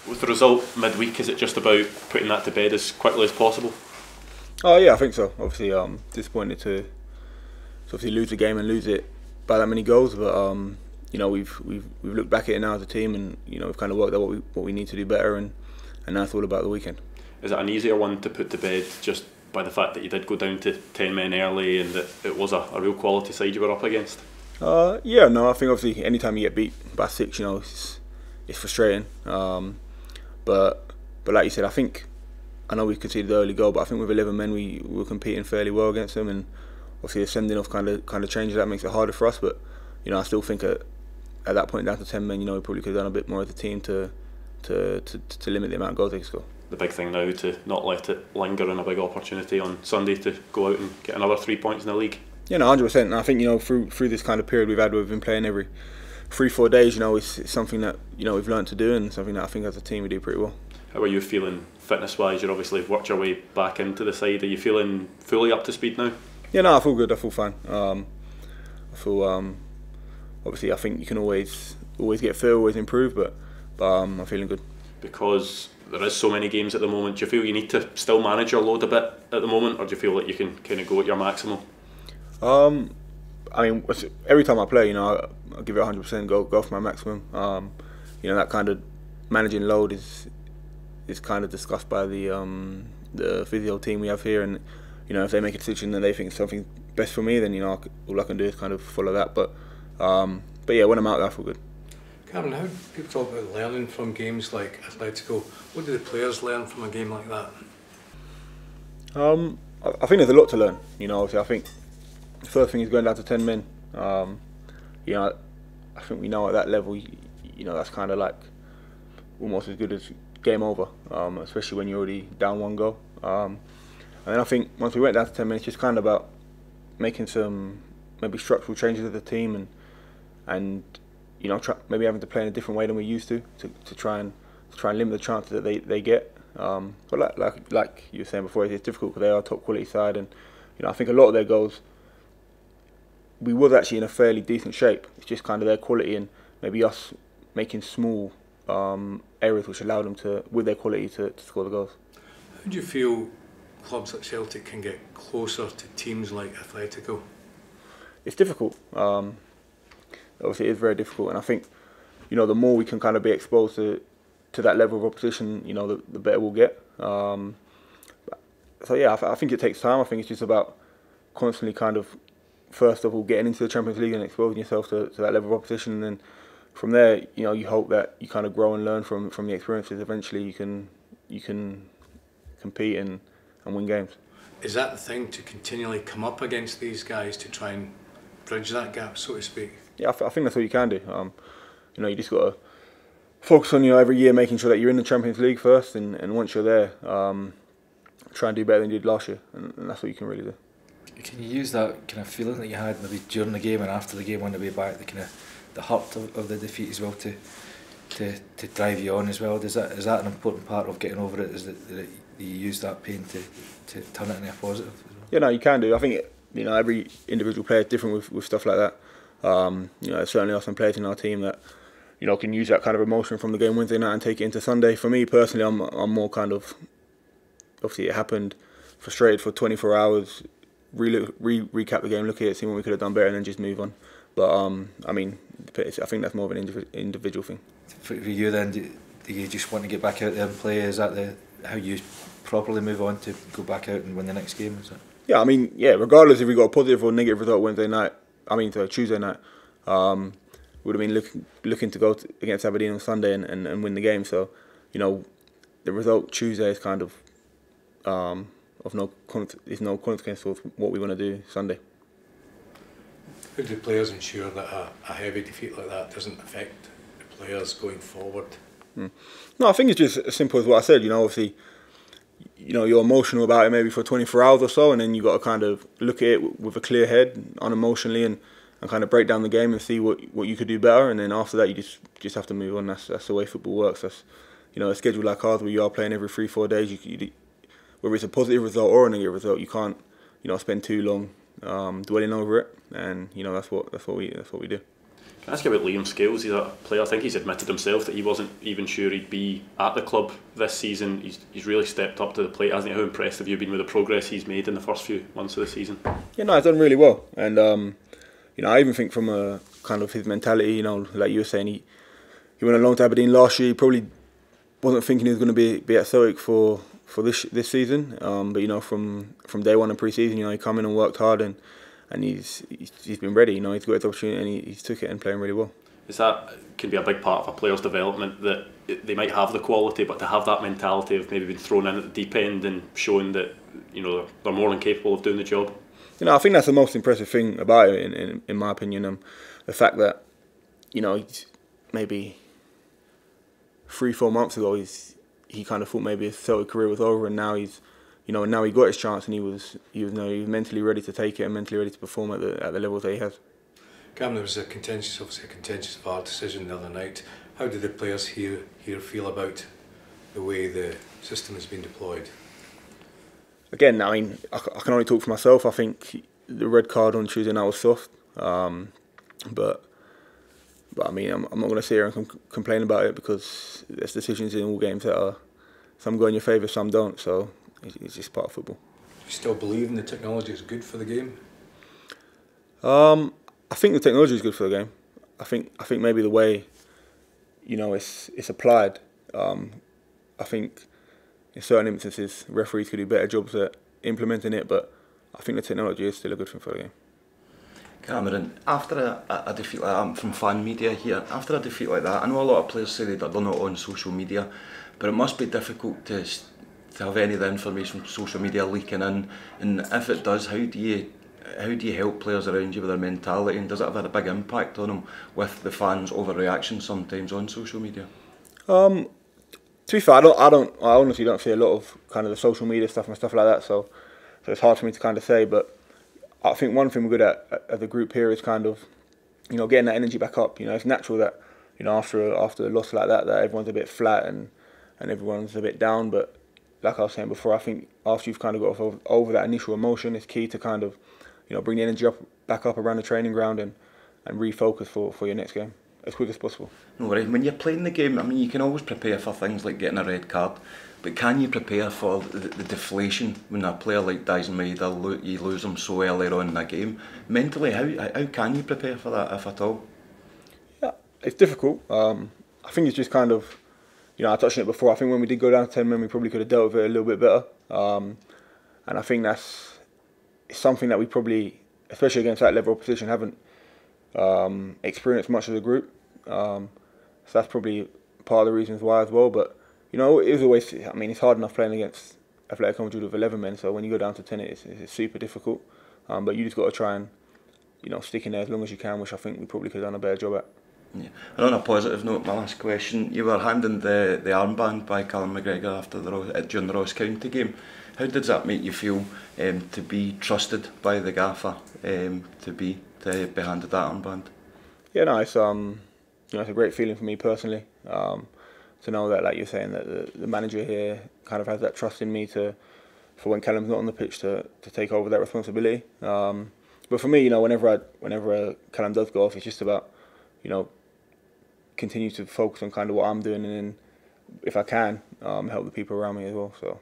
With the result midweek, is it just about putting that to bed as quickly as possible? Oh yeah, I think so. Obviously, disappointed to obviously lose the game and lose it by that many goals, but we've looked back at it now as a team, and we've kind of worked out what we need to do better, and now it's all about the weekend. Is it an easier one to put to bed just by the fact that you did go down to 10 men early and that it was a real quality side you were up against? Yeah, no, I think obviously anytime you get beat by 6, it's frustrating. But like you said, I know we conceded the early goal, but I think with 11 men we were competing fairly well against them, and obviously the sending off kind of changes that, makes it harder for us. But I still think at that point down to 10 men, we probably could have done a bit more as a team to limit the amount of goals they could score. The big thing now to not let it linger, and a big opportunity on Sunday to go out and get another 3 points in the league. Yeah, no, 100%. And I think through this kind of period we've had, where we've been playing every 3-4 days. It's something that we've learned to do, and something that I think as a team we do pretty well. How are you feeling fitness-wise? You're obviously worked your way back into the side. Are you feeling fully up to speed now? Yeah, no, I feel good. I feel fine. I feel obviously I think you can always get fit, always improve, but I'm feeling good. Because there is so many games at the moment, do you feel you need to still manage your load a bit at the moment, or do you feel like you can kind of go at your maximum? I mean, every time I play, I'll give it 100%, go for my maximum. That kind of managing load is kind of discussed by the physio team we have here, and if they make a decision that they think is something best for me, then all I can do is kind of follow that. But yeah, when I'm out there, I feel good. Cameron, how do people talk about learning from games like Atletico? What do the players learn from a game like that? I think there's a lot to learn. Obviously, I think the first thing is going down to 10 men. I think we know at that level, that's kind of like almost as good as game over, especially when you're already down 1 goal. And then I think once we went down to 10 men, it's just kind of about making some maybe structural changes of the team, and maybe having to play in a different way than we used to try and limit the chances that they get. But like you were saying before, it's difficult because they are a top quality side, and I think a lot of their goals, we was actually in a fairly decent shape. It's just kind of their quality and maybe us making small errors which allowed them to, with their quality, to score the goals. How do you feel clubs like Celtic can get closer to teams like Atletico? It's difficult. Obviously, it is very difficult, and I think the more we can kind of be exposed to that level of opposition, the better we'll get. So yeah, I think it takes time. I think it's just about constantly kind of, first of all, getting into the Champions League and exposing yourself to that level of opposition, and then from there, you hope that you kind of grow and learn from the experiences. Eventually, you can compete and win games. Is that the thing, to continually come up against these guys to try and bridge that gap, so to speak? Yeah, I think that's what you can do. You just got to focus on every year making sure that you're in the Champions League first, and once you're there, try and do better than you did last year, and that's what you can really do. Can you use that kind of feeling that you had maybe during the game and after the game on the way back, the kind of the hurt of the defeat as well, to drive you on as well? Is that an important part of getting over it? Is that you use that pain to turn it into a positive? Yeah, no, you can do. I think every individual player is different with stuff like that. There certainly are some players in our team that can use that kind of emotion from the game Wednesday night and take it into Sunday. For me personally, I'm more kind of, obviously it happened, frustrated for 24 hours, recap the game, look at it, see what we could have done better, and then just move on. But I think that's more of an individual thing. For you then, do you just want to get back out there and play? Is that how you properly move on to go back out and win the next game? Is it? Yeah, regardless if we got a positive or negative result Tuesday night, would have been looking to go against Aberdeen on Sunday and win the game. So, the result Tuesday is kind of no consequence of what we want to do Sunday. How do players ensure that a heavy defeat like that doesn't affect the players going forward? No, I think it's just as simple as what I said. Obviously, you're emotional about it maybe for 24 hours or so, and then you got to kind of look at it with a clear head, unemotionally, and kind of break down the game and see what you could do better. And then after that, you just have to move on. That's the way football works. That's a schedule like ours where you are playing every 3-4 days. Whether it's a positive result or a negative result, you can't spend too long dwelling over it. And that's what we do. Can I ask you about Liam Scales? He's a player, I think he's admitted himself that he wasn't even sure he'd be at the club this season. He's really stepped up to the plate, hasn't he? How impressed have you been with the progress he's made in the first few months of the season? Yeah, no, he's done really well. And, I even think from a kind of his mentality, like you were saying, he went along to Aberdeen last year. He probably wasn't thinking he was going to be at Celtic for this season. But, from day one in pre-season, he come in and worked hard and he's been ready. He's got his opportunity and he's took it and playing really well. Is that can be a big part of a player's development, that they might have the quality, but to have that mentality of maybe being thrown in at the deep end and showing that they're more than capable of doing the job? I think that's the most impressive thing about it, in my opinion. The fact that maybe 3-4 months ago he kind of thought maybe his Celtic career was over, and now he's now he got his chance and he was mentally ready to take it and mentally ready to perform at the levels that he has. Cam, there was obviously a contentious VAR decision the other night. How did the players here feel about the way the system has been deployed? Again, I can only talk for myself. I think the red card on Tuesday night was soft, but I mean, I'm not going to sit here and complain about it, because there's decisions in all games that are, some go in your favour, some don't. So it's just part of football. Do you still believe in the technology is good for the game? I think the technology is good for the game. I think maybe the way it's applied. I think in certain instances referees could do better jobs at implementing it, but I think the technology is still a good thing for the game. Cameron, after a defeat like that, I'm from fan media here, after a defeat like that, I know a lot of players say they've done it on social media, but it must be difficult to have any of the information from social media leaking in, and if it does, how do you help players around you with their mentality, and does it have a big impact on them with the fans' overreaction sometimes on social media? To be fair, I honestly don't see a lot of kind of the social media stuff and stuff like that, so it's hard for me to kind of say. But I think one thing we're good at as a group here is kind of, getting that energy back up. It's natural that, after a loss like that everyone's a bit flat and everyone's a bit down. But like I was saying before, I think after you've kind of got over that initial emotion, it's key to kind of, bring the energy back up around the training ground and refocus for your next game as quick as possible. No worries. When you're playing the game, I mean, you can always prepare for things like getting a red card, but can you prepare for the deflation when a player like Dyson Maeda, you lose him so early on in a game? Mentally, how can you prepare for that, if at all? Yeah, it's difficult. I think it's just kind of, I touched on it before, I think when we did go down to 10 men, we probably could have dealt with it a little bit better. And I think it's something that we probably, especially against that level of opposition, haven't experienced much as a group. So that's probably part of the reasons why as well. But it was always, it's hard enough playing against Athletic Madrid with 11 men, so when you go down to 10 it's super difficult. But you just got to try and stick in there as long as you can, which I think we probably could have done a better job at. Yeah. And on a positive note, my last question, you were handed the armband by Callum McGregor during the Ross County game. How does that make you feel to be trusted by the gaffer, to be handed that armband? Yeah, no, it's it's a great feeling for me personally, to know that, like you're saying, that the manager here kind of has that trust in me for when Callum's not on the pitch to take over that responsibility. But for me, whenever Callum does go off, it's just about continue to focus on kind of what I'm doing, and then if I can help the people around me as well. So